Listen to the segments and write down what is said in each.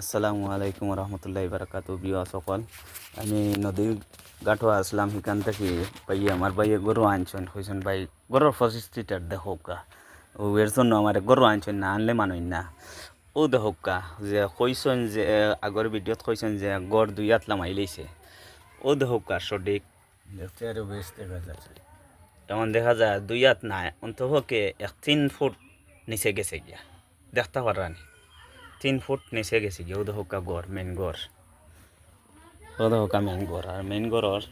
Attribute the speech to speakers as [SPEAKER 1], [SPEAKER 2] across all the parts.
[SPEAKER 1] আসসালামু আলাইকুম রহমতুল্লাহি বারাকাতু বিয়া সকল আমি নদীর গাঁটো আসলাম সেখান থেকে ভাই আমার ভাইয়ে গরু আনছেন হয়েছেন ভাই গরুর পরিস্থিতিটা দেখোকা ও এর জন্য আমার গরু আনছেন না আনলে মানুষ না ও দেখোকা যে কইছেন যে আগর ভিডিওত কইছেন যে গড় 2 আতলা মাইলেছে ও দেখোকা সঠিক
[SPEAKER 2] দেখতে আরো বেশ দেখা যাচ্ছে।
[SPEAKER 1] তেমন দেখা যায় 2 হাত নাই অন্তহকে 3 ফুট নিচে গেছে গিয়া দেখতে পারানি 3 ফুট নিচে গেছে গিয়া ও দেখোকা গড় মেন গড় ওদা হোকা মেন গড় আর মেন গড়র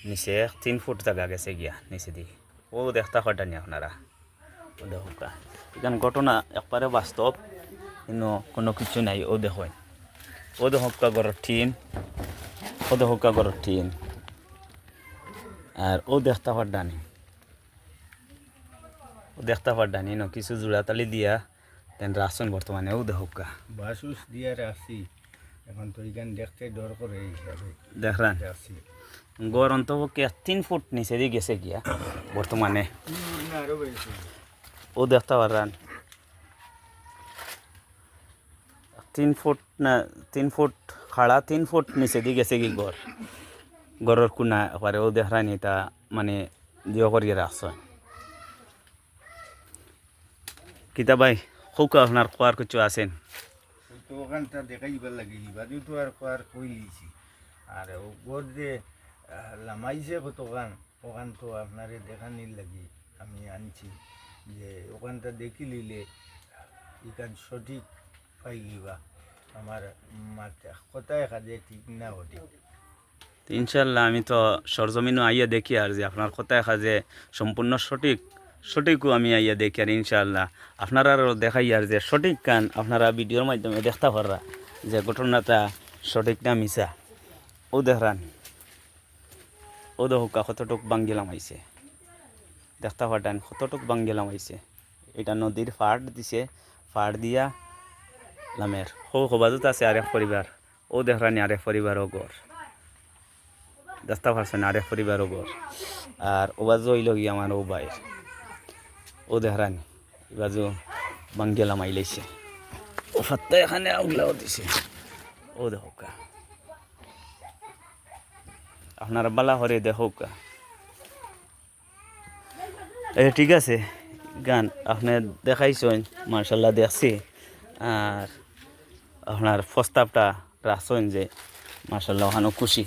[SPEAKER 1] নিচে 3 ফুট জায়গা গেছে গিয়া নিচে দিয়ে ও দেখতে পারটানি আপনারা ওদা হোকা এখান ঘটনা একবারে বাস্তব কিন্তু কোনো কিছু নাই ও দেখেন ও দেখোকা গড়র টিন ও দেখোকা গড়র টিন আর ও দেখতে পারটানি ও দেখতে পারটানি ন কিছু জোড়াতালি দিয়া তেন রাসন বর্তমানে ও দেখোকা
[SPEAKER 2] বাসুস দিয়ে আসি এখন তো এখান দেখতে ডর করে এই হিসাবে
[SPEAKER 1] দেখলেন
[SPEAKER 2] আসি
[SPEAKER 1] গড় অন্তপক্ষে 3 ফুট নিচে দিয়ে গেছে গিয়া বর্তমানে
[SPEAKER 2] আরো বেশি
[SPEAKER 1] ও দেখতে পারেন 3 ফুট না 3 ফুট খাড়া 3 ফুট নিচে দিয়ে গেছে কি গড়ের কোনা একবারে ও দেখানি তা মানে দিও করিয়ে রাখছ কিতা ভাই খুব আপনার কোয়ার কিছু আছেন
[SPEAKER 2] তো ওখানটা দেখাইবার লাগে বাজু তো আর কোয়ার কই লিছি আর ও গোর যে লামাইছে কতখান ওখান তো আপনারে দেখানির লাগি আমি আনছি যে ওখানটা দেখি লিলে এখান সঠিক পাইলিবা আমার মাথা কোথায় কাজে ঠিক না সঠিক
[SPEAKER 1] ইনশাল্লাহ আমি তো সরজমিনও আইয়া দেখি আর যে আপনার কথায় যে সম্পূর্ণ সঠিকও আমি আইয়া দেখি আর ইনশাল্লাহ আপনারাও দেখাই আর যে সঠিক কান আপনারা ভিডিওর মাধ্যমে দেখতে পাররা যে ঘটনাটা সঠিক না মিছা ও দেখরান ও দেখা কতটুক বাঙ্গিলাম আইছে দেখতে পারতেন কতটুক বাঙ্গিলাম আইছে এটা নদীর ফাট দিছে ফাট দিয়া লামের হবাজত আছে আরেক পরিবার ও দেখরানি আরেক পরিবারও গড় দেখতে পারছেন আরেক পরিবারও গড় আর ওবাজু হইল গিয়ে আমার ও বাইর ও দেখরানি এবাজু বাঙ্গিলাম আইলাইছে ও ফাত্তা এখানে আউলাও দিছে ও দেখা আপনার বালা হরে দেখোকা ঠিক আছে গান আপনি দেখাইছেন মার্শাল্লাহ দেখছি আর আপনার প্রস্তাবটা রাখছেন যে মার্শাল্লাহ ওখানে খুশি